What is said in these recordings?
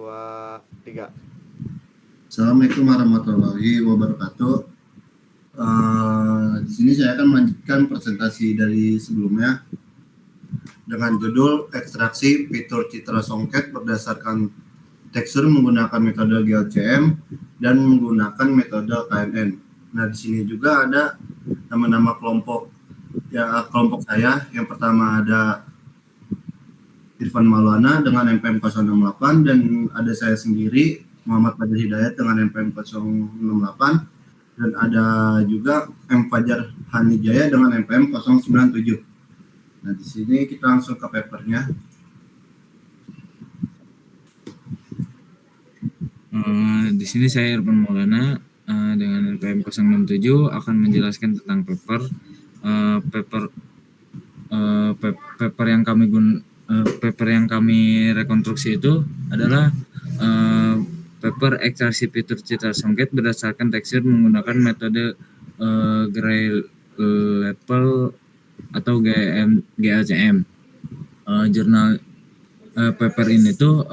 2, 3. Assalamualaikum warahmatullahi wabarakatuh. Di sini saya akan melanjutkan presentasi dari sebelumnya dengan judul ekstraksi fitur citra songket berdasarkan tekstur menggunakan metode GLCM dan menggunakan metode KNN. Nah, di sini juga ada nama-nama kelompok saya. Yang pertama ada Irfan Maulana dengan NPM 068 dan ada saya sendiri Muhammad Fajar Hidayat dengan NPM 068 dan ada juga M Fajar Hanijaya dengan NPM 097. Nah, di sini kita langsung ke papernya. Di sini saya Irfan Maulana dengan NPM 067 akan menjelaskan tentang paper yang kami rekonstruksi itu adalah paper ekstraksi fitur citra songket berdasarkan tekstur menggunakan metode gray level atau GLCM. Jurnal paper ini tuh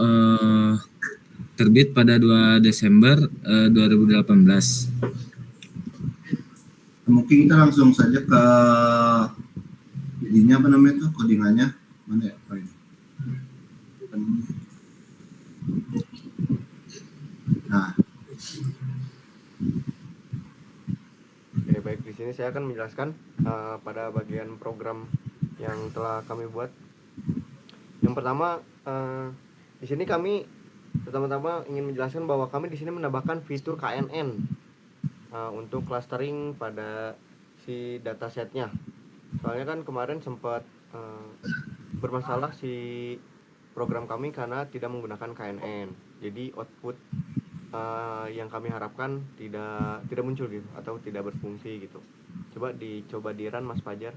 terbit pada 2 Desember 2018. Mungkin kita langsung saja ke ininya apa namanya tuh codingannya mana ya? Nah, Oke, baik, di sini saya akan menjelaskan pada bagian program yang telah kami buat. Yang pertama, di sini kami pertama-tama ingin menjelaskan bahwa kami di sini menambahkan fitur KNN untuk clustering pada si datasetnya. Soalnya kan kemarin sempat bermasalah si program kami karena tidak menggunakan KNN. Jadi output yang kami harapkan tidak muncul gitu atau tidak berfungsi gitu. Coba di run Mas Fajar.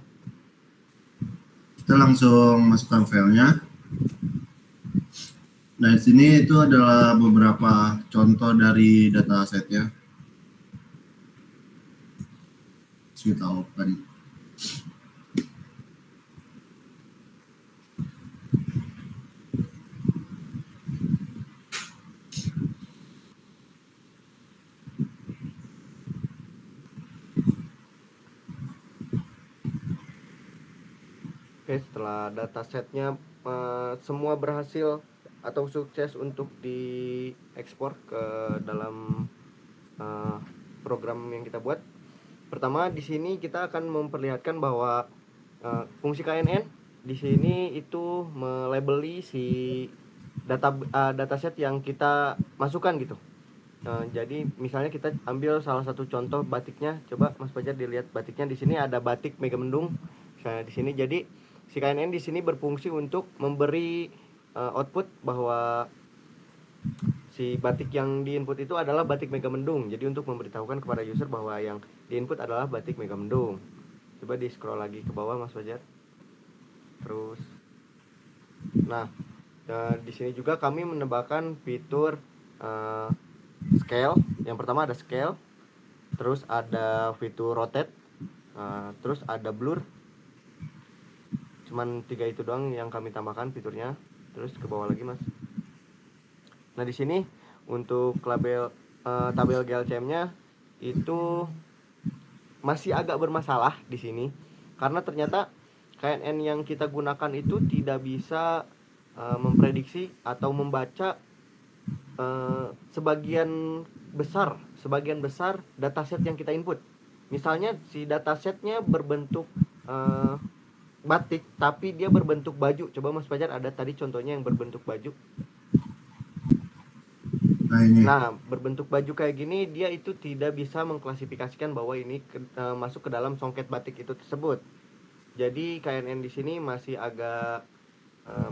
kita langsung masukkan filenya. Nah, di sini itu adalah beberapa contoh dari datasetnya. Kita open. Oke, setelah datasetnya semua berhasil atau sukses untuk diekspor ke dalam program yang kita buat. Pertama, di sini kita akan memperlihatkan bahwa fungsi KNN di sini itu melabeli si dataset yang kita masukkan gitu. Jadi misalnya kita ambil salah satu contoh batiknya. Coba Mas Fajar dilihat batiknya, di sini ada batik Megamendung. Misalnya di sini, jadi si KNN di sini berfungsi untuk memberi output bahwa si batik yang diinput itu adalah batik Megamendung. Jadi untuk memberitahukan kepada user bahwa yang diinput adalah batik Megamendung. Coba di scroll lagi ke bawah Mas Fajar. Terus, nah di sini juga kami menambahkan fitur scale. Yang pertama ada scale, terus ada fitur rotate, terus ada blur. Cuman 3 itu doang yang kami tambahkan fiturnya. Terus ke bawah lagi Mas. Nah, di sini untuk tabel GLCM-nya itu masih agak bermasalah di sini karena ternyata KNN yang kita gunakan itu tidak bisa memprediksi atau membaca sebagian besar dataset yang kita input. Misalnya si datasetnya berbentuk batik tapi dia berbentuk baju. Coba Mas Fajar, ada tadi contohnya yang berbentuk baju. Nah, berbentuk baju kayak gini dia itu tidak bisa mengklasifikasikan bahwa ini masuk ke dalam songket batik itu tersebut. Jadi KNN di sini masih agak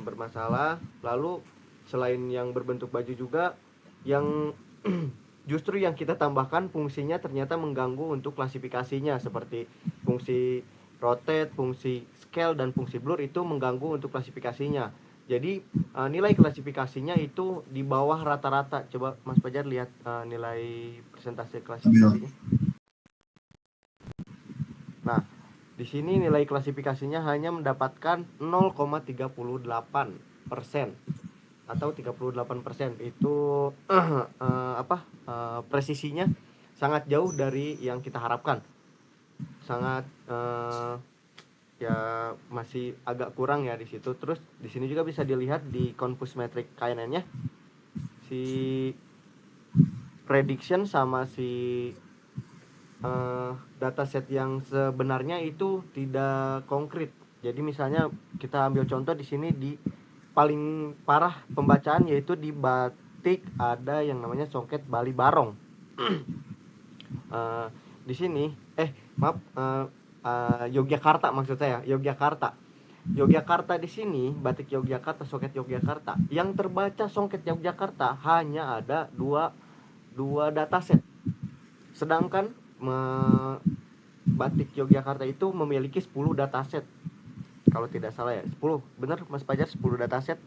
bermasalah. Lalu selain yang berbentuk baju juga yang justru yang kita tambahkan fungsinya ternyata mengganggu untuk klasifikasinya, seperti fungsi rotate, fungsi scale dan fungsi blur itu mengganggu untuk klasifikasinya. Jadi nilai klasifikasinya itu di bawah rata-rata. Coba Mas Fajar lihat nilai persentase klasifikasinya. Nah, di sini nilai klasifikasinya hanya mendapatkan 0,38%. atau 38%. Itu presisinya sangat jauh dari yang kita harapkan. Sangat ya masih agak kurang ya di situ. Terus di sini juga bisa dilihat di Confus Metric KNN-nya, si prediction sama si dataset yang sebenarnya itu tidak konkret. Jadi misalnya kita ambil contoh di sini di paling parah pembacaan, yaitu di batik ada yang namanya songket Bali Barong. Di sini Yogyakarta, maksud saya Yogyakarta di sini, batik Yogyakarta, songket Yogyakarta, yang terbaca songket Yogyakarta hanya ada dua dataset. Sedangkan batik Yogyakarta itu memiliki 10 dataset. Kalau tidak salah ya, 10. Benar Mas Fajar, 10 dataset?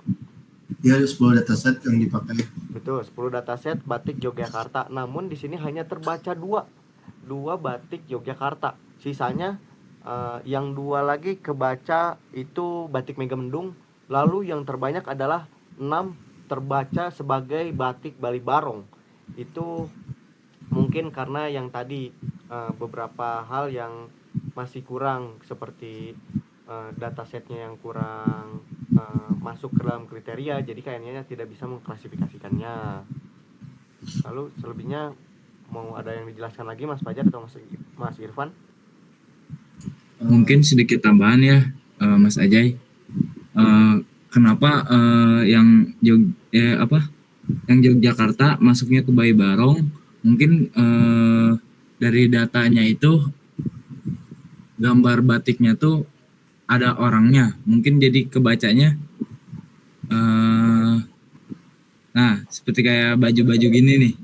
Ya, 10 dataset yang dipakai. Betul, 10 dataset batik Yogyakarta. Namun di sini hanya terbaca dua batik Yogyakarta. Sisanya yang dua lagi kebaca itu batik Megamendung. Lalu yang terbanyak adalah 6 terbaca sebagai batik Bali Barong. Itu mungkin karena yang tadi beberapa hal yang masih kurang, seperti datasetnya yang kurang masuk ke dalam kriteria, jadi kayaknya tidak bisa mengklasifikasikannya. Lalu selebihnya mau ada yang dijelaskan lagi Mas Fajar atau Mas Irfan? Mungkin sedikit tambahan ya, Mas Ajay. Kenapa yang Yogyakarta masuknya ke Bali Barong? Mungkin dari datanya itu gambar batiknya tuh ada orangnya, mungkin jadi kebacanya nah seperti kayak baju-baju gini nih.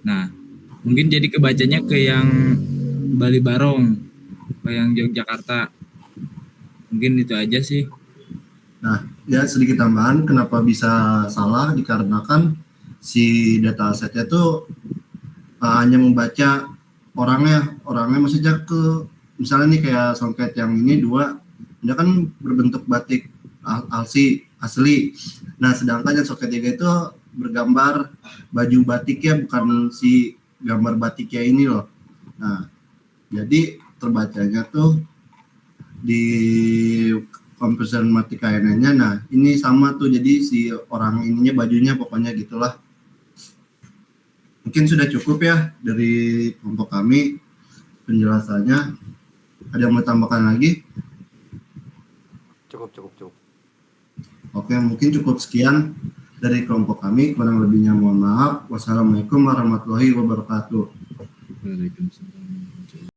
Nah mungkin jadi kebacanya ke yang Bali Barong, ke yang Yogyakarta. Mungkin itu aja sih. Nah, ya sedikit tambahan kenapa bisa salah, dikarenakan si datasetnya tuh hanya membaca orangnya maksudnya ke, misalnya nih kayak songket yang ini dua, dia kan berbentuk batik asli. Nah, sedangkan yang songket 3 itu bergambar baju batiknya, bukan si gambar batiknya ini loh. Nah, jadi terbacanya tuh di Confus Metric KNN-nya. Nah, ini sama tuh, jadi si orang ininya bajunya pokoknya gitulah. Mungkin sudah cukup ya dari kelompok kami penjelasannya. Ada yang mau tambahkan lagi? Cukup. Oke, mungkin cukup sekian dari kelompok kami. Kurang lebihnya mohon maaf. Wassalamualaikum warahmatullahi wabarakatuh. Waalaikumsalam.